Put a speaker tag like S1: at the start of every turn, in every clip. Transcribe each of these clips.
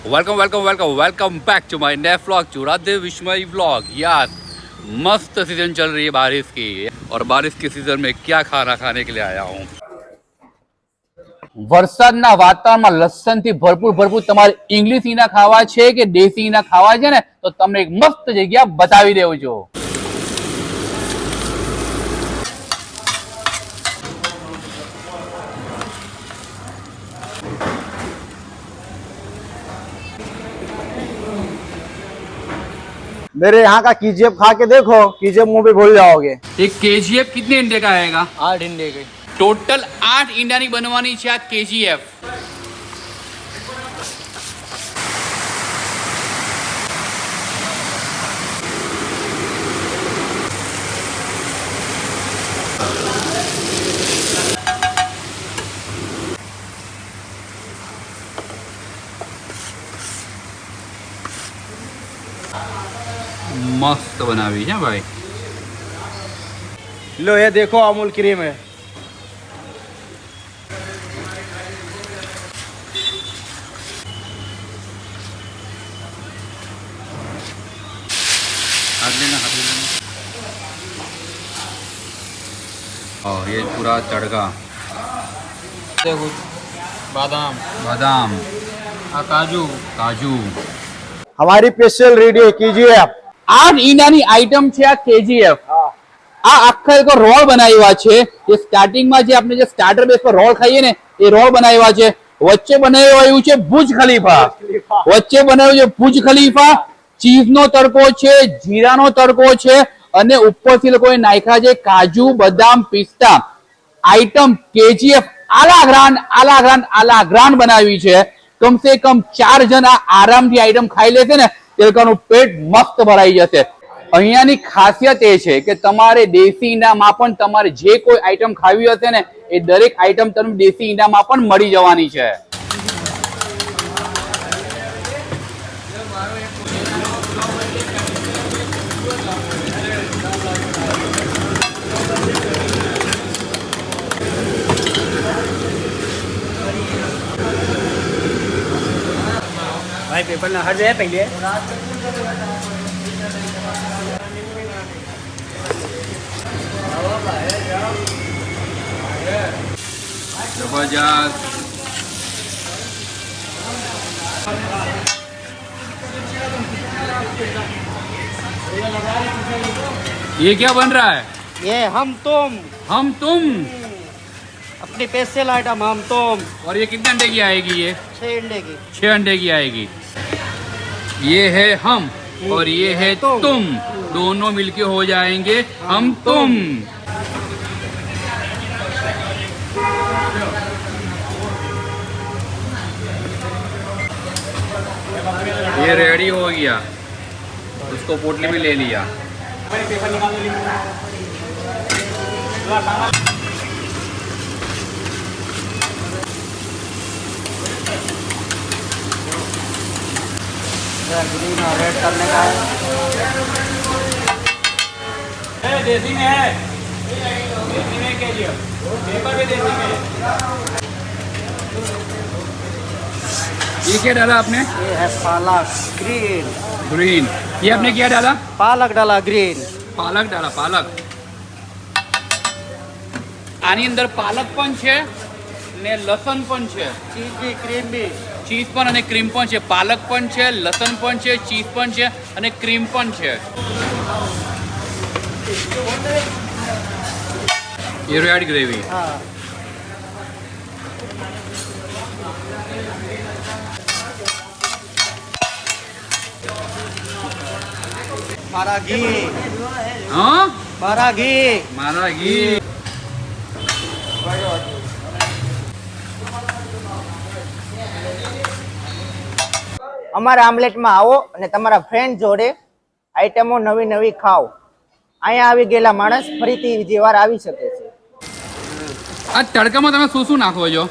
S1: Welcome welcome welcome welcome back to my नए vlog चुरादे Vismay vlog. यार मस्त सीजन चल रही है बारिश की, और बारिश के सीजन में क्या खाना खाने के लिए आया हूँ। વરસાદના વાતાવરણમાં લસણથી ભરપૂર ભરપૂર તમારે ઇંગ્લિશ ઈના ખાવા છે કે દેશી ઈના ખાવા છે ને, તો તમને એક મસ્ત જગ્યા બતાવી દેવું છું।
S2: मेरे यहाँ का KGF खा के देखो, KGF मुंह पे भूल जाओगे।
S1: एक KGF कितने अंडे का आएगा?
S2: 8 अंडे के।
S1: टोटल 8 ઈંડાની બનવાની છે આ KGF। मस्त बनावी है भाई।
S2: लो ये देखो अमूल क्रीम है।
S1: हाथ लेना। और ये पूरा तड़का,
S2: देखो बादाम
S1: बादाम,
S2: काजू।
S1: काजू।
S2: हमारी स्पेशल रेडी है KGF।
S1: 8 ઈંડાની આઈટમ છે આ KGF। આ આખા એક રોલ બનાવ્યા છે। જે સ્ટાર્ટિંગમાં જે આપણે જે સ્ટાર્ટર બેઝ પર રોલ ખાઈએ ને, એ રોલ બનાવ્યા છે। વચ્ચે બનાવ્યું છે બુર્જ ખલીફા, વચ્ચે બનાવ્યું છે બુર્જ ખલીફા। ચીઝનો તડકો છે, જીરાનો તડકો છે, અને ઉપરથી લોકોએ નાખ્યા છે કાજુ, બદામ, પિસ્તા। આઈટમ KGF આલા ગ્રાન્ડ બનાવી છે। कम से कम 4 जन आरामથી आइटम खाई लेते ने, તે લોકોનું પેટ મસ્ત ભરાઈ જશે। અહીંયાની ખાસિયત એ છે કે તમારે દેશી ઈંડામાં પણ તમારે જે કોઈ આઈટમ ખાવી હશે ને, એ દરેક આઈટમ તમને દેશી ઈંડામાં પણ મળી જવાની છે।
S2: भाई पेपर ना हट जाए पहले।
S1: जबरदस्त। ये क्या बन रहा है?
S2: ये हम तुम अपनी स्पेशल आइटम हम तुम।
S1: और ये कितने अंडे की आएगी? ये
S2: 6 अंडे की।
S1: 6 अंडे की आएगी। ये है हम और ये है तुम, दोनों मिलके हो जाएंगे हम तुम। ये रेडी हो गया, उसको पोटली में ले लिया।
S2: ग्रीन और रेड करने का है।
S3: देसी में है, देसी में KGF, पेपर भी देसी में है।
S1: ये क्या डाला आपने?
S2: ये है पालक ग्रीन।
S1: ग्रीन। ये आपने क्या डाला?
S2: पालक डाला ग्रीन।
S1: પાલક ડાલા, પાલક। આની અંદર પાલક પણ છે ને લસણ પણ છે,
S2: चीज भी क्रीम भी।
S1: ચીઝ પણ અને ક્રીમ પણ છે। પાલક પણ છે, લસણ પણ છે, ચીઝ પણ છે અને ક્રીમ પણ છે। ये रेड ग्रेवी।
S2: हाँ मारा घी।
S1: हाँ,
S2: मारा घी।
S1: મારા ઘી।
S2: અમારા આમલેટમાં આવો અને તમારા ફ્રેન્ડ જોડે આઈટમો નવી નવી ખાઓ। અહીંયા આવી ગયેલા માણસ ફરીથી બીજી વાર આવી શકે છે।
S1: આ તડકામાં તમે શું શું નાખો છો?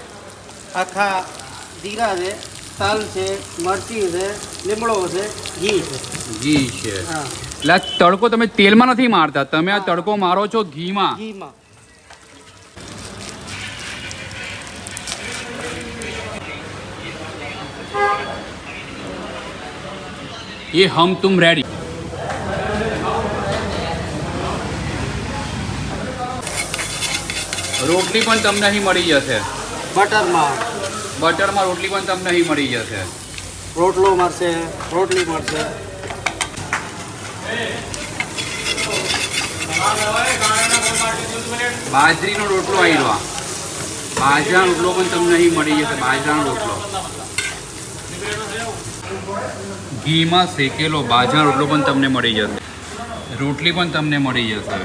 S2: આખા જીરા છે, તલ છે, મરચી છે, લીમડો છે, ઘી છે।
S1: ઘી છે।
S2: હા,
S1: એટલે આ તડકો તમે તેલમાં નથી મારતા, તમે આ તડકો મારો છો ઘીમાં।
S2: ઘીમાં।
S1: ये हम तुम रेडी। રોટલી પણ તમને અહીં મળી જશે,
S4: બટરમાં
S1: બટરમાં રોટલી પણ તમને અહીં મળી જશે.
S4: રોટલો મળશે, રોટલી મળશે.
S1: બાજરીનો રોટલો આવ્યો, બાજરાનો રોટલો પણ તમને અહીં મળી જશે. બાજરાનો રોટલો ઘીમાં શેકેલો બાજરાનો રોટલો પણ તમને મળી જશે. રોટલી પણ તમને મળી જશે.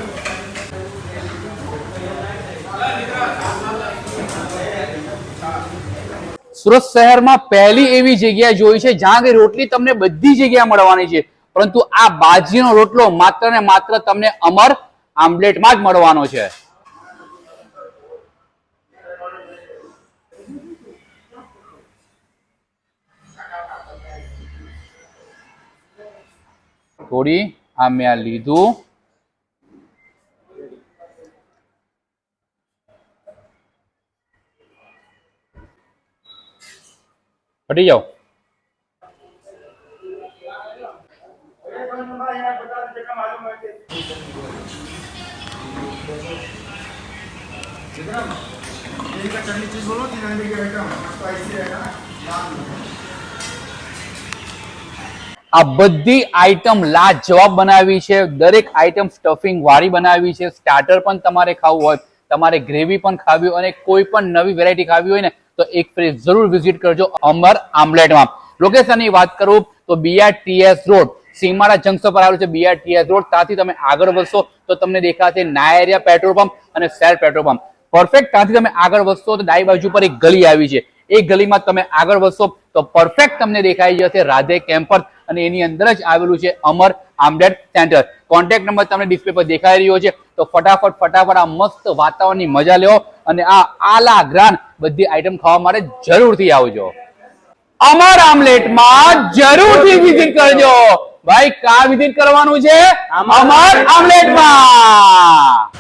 S1: સુરત શહેરમાં પહેલી એવી જગ્યા જોઈ છે જ્યાં આગળ રોટલી તમને બધી જગ્યાએ મળવાની છે, પરંતુ આ બાજરીનો રોટલો માત્ર ને માત્ર તમને અમર આમલેટમાં જ મળવાનો છે. થોડી આ મેં આ લીધું, હટી જાઓ. આ બધી આઈટમ લાજવાબ બનાવી છે. દરેક આઈટમ સ્ટફિંગ વાળી બનાવી છે. સ્ટાર્ટર પણ તમારે ખાવું હોય, તમારે ગ્રેવી પણ ખાવી હોય અને કોઈ પણ નવી વેરાયટી ખાવી હોય ને તો એક ફેર જરૂર વિઝિટ કરજો અમર આમલેટમાં. લોકેશનની વાત કરું તો BRTS રોડ, સીમાડા જંકશન પર આવેલું છે BRTS રોડ. ત્યાંથી તમે આગળ વધશો તો તમને દેખાશે નાયરિયા પેટ્રોલ પંપ અને શેર પેટ્રોલ પંપ. પરફેક્ટ ત્યાંથી તમે આગળ વધશો તો ડાબી બાજુ પર એક ગલી આવી છે. એ ગલીમાં તમે આગળ વધશો તો પરફેક્ટ તમને દેખાઈ જશે રાધે કેમ્પસ અને એની અંદર જ આવેલું છે અમર આમલેટ સેન્ટર. કોન્ટેક્ટ નંબર તમને ડિસ્પ્લે પર દેખાઈ રહ્યો છે. તો ફટાફટ આ મસ્ત વાતાવરણની મજા લેવો અને આ આલા ગ્રાન બધી આઈટમ ખાવા માટે જરૂરથી આવજો. અમર આમલેટમાં જરૂરથી વિઝિટ કરજો. ભાઈ કા વિઝિટ કરવાનું છે? અમર આમલેટમાં.